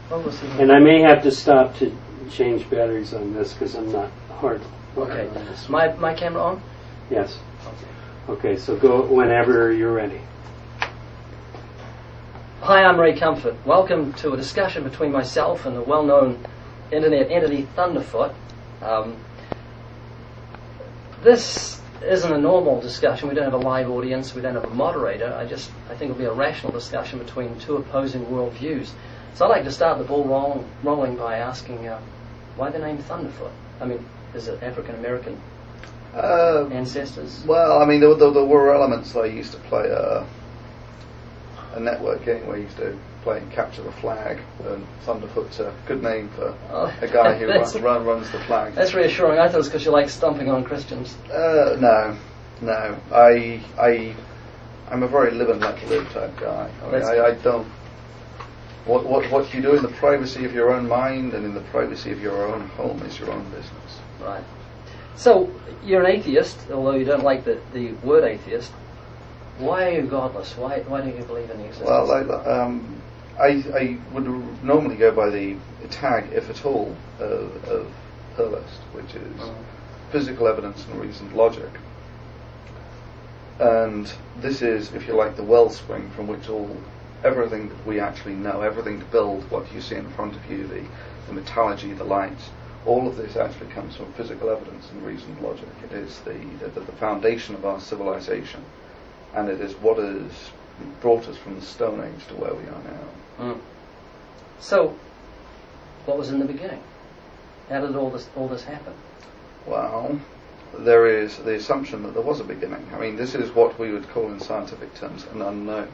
What was the And I may have to stop to change batteries on this because I'm not hard. Okay. My camera on? Yes. Okay. Okay, so go whenever you're ready. Hi, I'm Ray Comfort. Welcome to a discussion between myself and the well-known internet entity Thunderf00t. This isn't a normal discussion. We don't have a live audience. We don't have a moderator. I think it'll be a rational discussion between two opposing worldviews. So I'd like to start the ball rolling by asking why the name Thunderf00t? I mean, is it African-American ancestors? Well, I mean, there were elements. I used to play a network game where you used to play and capture the flag, and Thunderf00t's a good name for a guy who runs the flag. That's reassuring. I thought it was because you like stomping on Christians. No. I'm a very live and let live type guy. I don't. What you do in the privacy of your own mind and in the privacy of your own home is your own business. Right. So you're an atheist, although you don't like the word atheist. Why are you godless? Why don't you believe in the existence? Well, I would normally go by the tag, if at all, of Pearlist, which is physical evidence and reasoned logic. And this is, if you like, the wellspring from which everything that we actually know, everything to build what you see in front of you, the metallurgy, the lights, all of this actually comes from physical evidence and reasoned logic. It is the foundation of our civilization, and it is what has brought us from the Stone Age to where we are now. So, what was in the beginning? How did all this happen? Well, there is the assumption that there was a beginning. I mean, this is what we would call in scientific terms an unknown.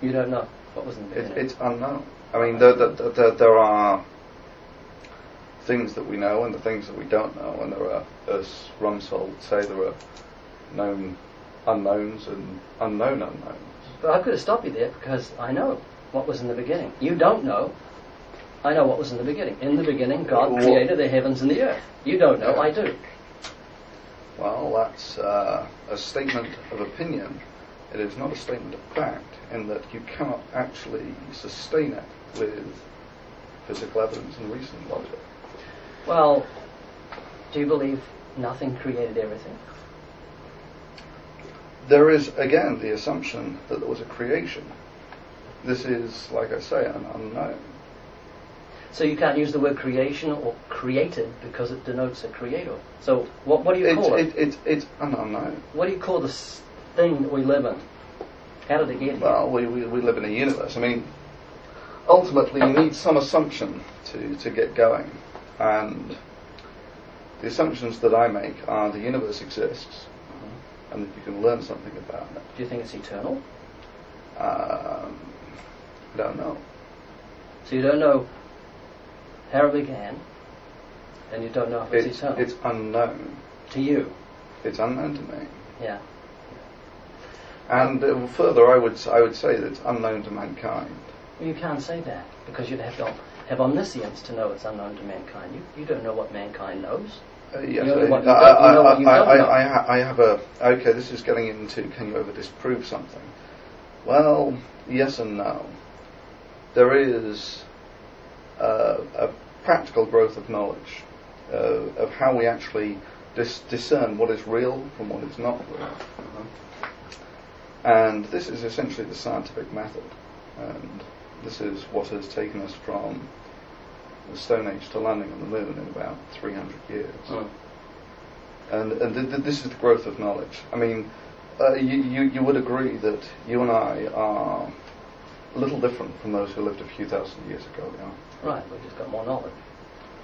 You don't know what was in the beginning? It's unknown. I mean, there are things that we know and the things that we don't know, and there are, as Rumsfeld say, there are known unknowns and unknown unknowns. But I could have stopped you there because I know what was in the beginning. You don't know. I know what was in the beginning. In the beginning, God created the heavens and the earth. You don't know. I do. Well, that's a statement of opinion. It is not a statement of fact, in that you cannot actually sustain it with physical evidence and reasoned logic. Well, do you believe nothing created everything? There is, again, the assumption that there was a creation. This is, like I say, an unknown. So you can't use the word creation or created because it denotes a creator. So what do you call it? It's an unknown. What do you call this thing that we live in? How did it get here? Well, we live in a universe. I mean, ultimately you need some assumption to get going. And the assumptions that I make are the universe exists, and that you can learn something about it. Do you think it's eternal? I don't know. So you don't know how it began, and you don't know if it's eternal? It's unknown. To you? It's unknown to me. Yeah. And further, I would say that it's unknown to mankind. Well, you can't say that, because you'd have to have omniscience to know it's unknown to mankind. You don't know what mankind knows. Yes, you know what you don't know. I have a... Okay, this is getting into, can you ever disprove something? Well, yes and no. There is a practical growth of knowledge, of how we actually discern what is real from what is not real. And this is essentially the scientific method. And this is what has taken us from the Stone Age to landing on the moon in about 300 years. And this is the growth of knowledge. I mean, you would agree that you and I are a little different from those who lived a few thousand years ago. Yeah? Right, we've just got more knowledge.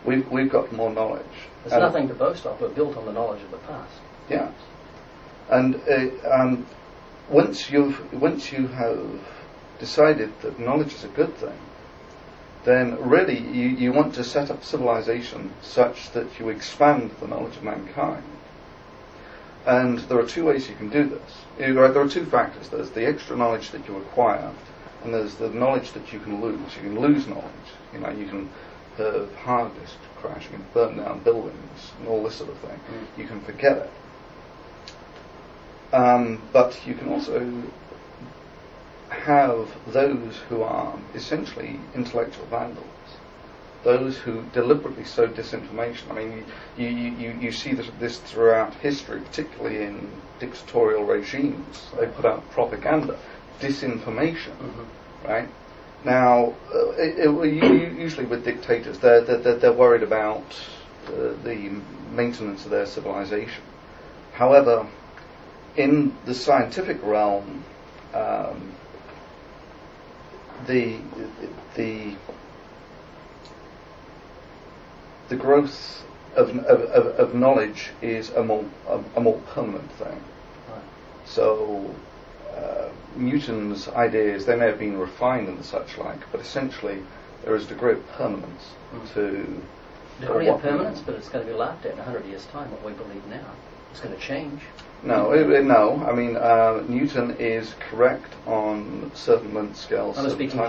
We've got more knowledge. There's nothing to boast of. We're built on the knowledge of the past. Yeah. And once you have decided that knowledge is a good thing, then really you want to set up civilization such that you expand the knowledge of mankind. And there are two ways you can do this. There are two factors. There's the extra knowledge that you acquire, and there's the knowledge that you can lose. You can lose knowledge. You can have hard disk crash, you can burn down buildings, and all this sort of thing. You can forget it. But you can also have those who are essentially intellectual vandals, those who deliberately sow disinformation. I mean, you see this throughout history, particularly in dictatorial regimes. They put out propaganda, disinformation, right? Now, usually with dictators, they're worried about the maintenance of their civilization. However, in the scientific realm, the growth of knowledge is a more permanent thing. Right. So Newton's ideas, they may have been refined and such like, but essentially there is a degree of permanence to degree of permanence, but it's going to be laughed at in 100 years' time. What we believe now, it's going to change. No. I mean, Newton is correct on certain length scales. I'm speaking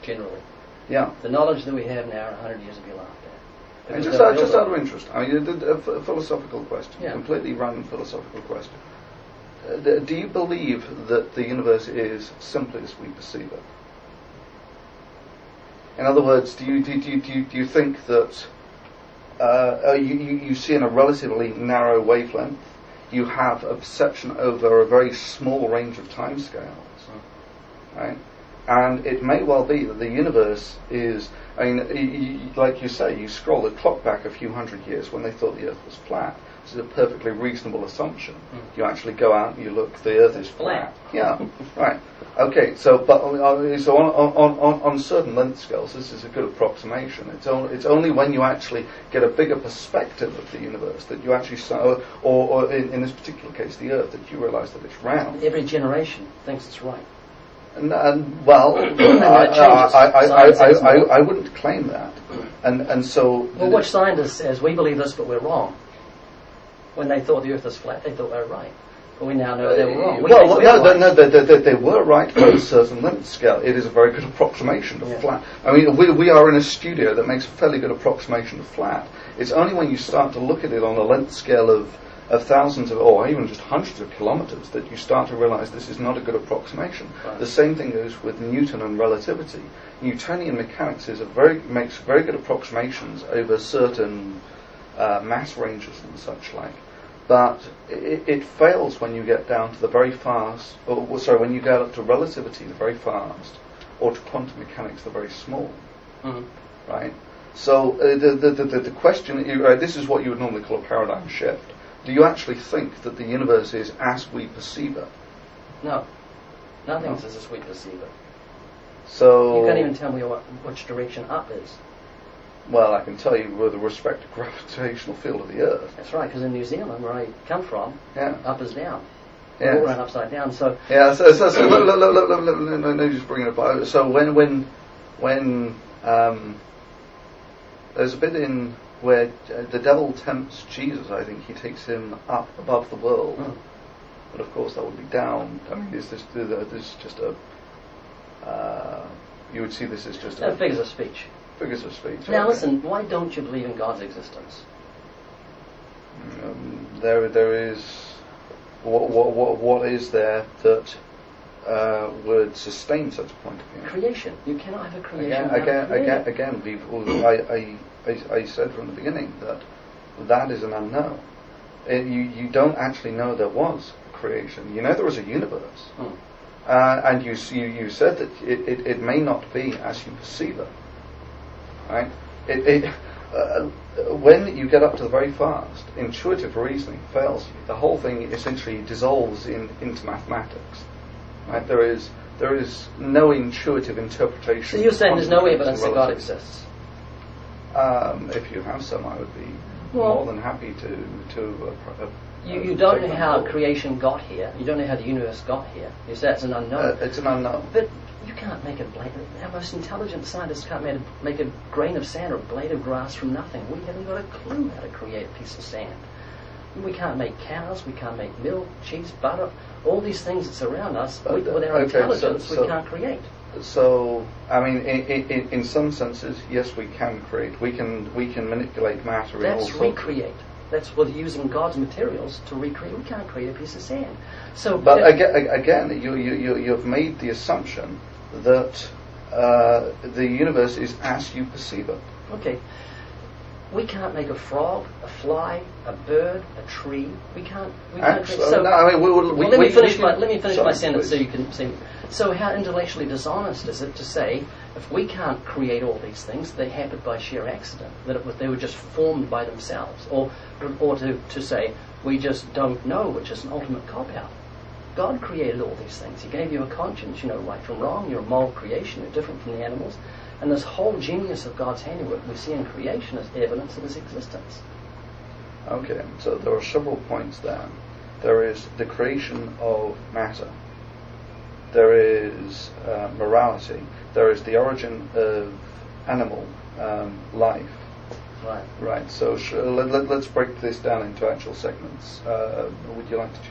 generally. Yeah. The knowledge that we have now in 100 years will be laughed at. And just out of interest, I mean, a philosophical question, completely random philosophical question. Do you believe that the universe is simply as we perceive it? In other words, do you think that you see in a relatively narrow wavelength, you have a perception over a very small range of timescales, right? And it may well be that the universe is, I mean, like you say, you scroll the clock back a few hundred years when they thought the Earth was flat. This is a perfectly reasonable assumption. You actually go out and you look, the Earth is flat. Yeah, right. Okay, so on certain length scales, this is a good approximation. It's only when you actually get a bigger perspective of the universe that you actually, or in this particular case, the Earth, that you realise that it's round. Every generation thinks it's right. Well, I wouldn't claim that, and so. Well, which scientist says we believe this, but we're wrong? When they thought the Earth was flat, they thought they were right, but we now know they were wrong. They were right on a certain length scale. It is a very good approximation to flat. I mean, we are in a studio that makes a fairly good approximation to flat. It's only when you start to look at it on a length scale of thousands of, or even just hundreds of kilometers, that you start to realize this is not a good approximation. Right. The same thing goes with Newton and relativity. Newtonian mechanics makes very good approximations over certain mass ranges and such like, but it fails when you get down to the very fast, when you get up to relativity, the very fast, or to quantum mechanics, the very small. Right? So the question, this is what you would normally call a paradigm shift. Do you actually think that the universe is as we perceive it? No. Nothing is as we perceive it. So you can't even tell me which direction up is. Well, I can tell you with respect to gravitational field of the Earth. That's right, because in New Zealand, where I come from, up is down. Yeah. We all run upside down. So let me just bring it up. So when there's a bit in where the devil tempts Jesus, I think he takes him up above the world, but of course that would be down. I mean, this is just a. You would see this as just a figures of speech. Figures of speech. Now listen, why don't you believe in God's existence? There is what is there that would sustain such a point of view? Creation. You cannot have a creation. Again, I said from the beginning that is an unknown. You don't actually know there was creation. You know there was a universe, and you said that it may not be as you perceive it. Right? When you get up to the very fast, intuitive reasoning fails you. The whole thing essentially dissolves into mathematics. Right? There is no intuitive interpretation. So you're saying there's no evidence that God exists? If you have some, I would be more than happy to. You don't know how creation got here. You don't know how the universe got here. You say it's an unknown. It's an unknown. But you can't make our most intelligent scientists can't make a grain of sand or a blade of grass from nothing. We haven't got a clue how to create a piece of sand. We can't make cows, we can't make milk, cheese, butter, all these things that surround us. With our intelligence, we can't create. So, I mean, in some senses, yes, we can create. We can manipulate matter. That's recreate. That's with using God's materials to recreate. We can't create a piece of sand. So, but again, you've made the assumption that the universe is as you perceive it. Okay. We can't make a frog, a fly, a bird, a tree. We can't. Actually, so, no, I mean, let me finish my sentence please. so you can see. So, how intellectually dishonest is it to say if we can't create all these things, they happened by sheer accident, that they were just formed by themselves, or to say we just don't know, which is an ultimate cop out. God created all these things. He gave you a conscience. You know right from wrong. You're a moral creation. You're different from the animals. And this whole genius of God's handiwork we see in creation as evidence of His existence. Okay, so there are several points there. There is the creation of matter. There is morality. There is the origin of animal life. Right. Right. So let's break this down into actual segments. Would you like to?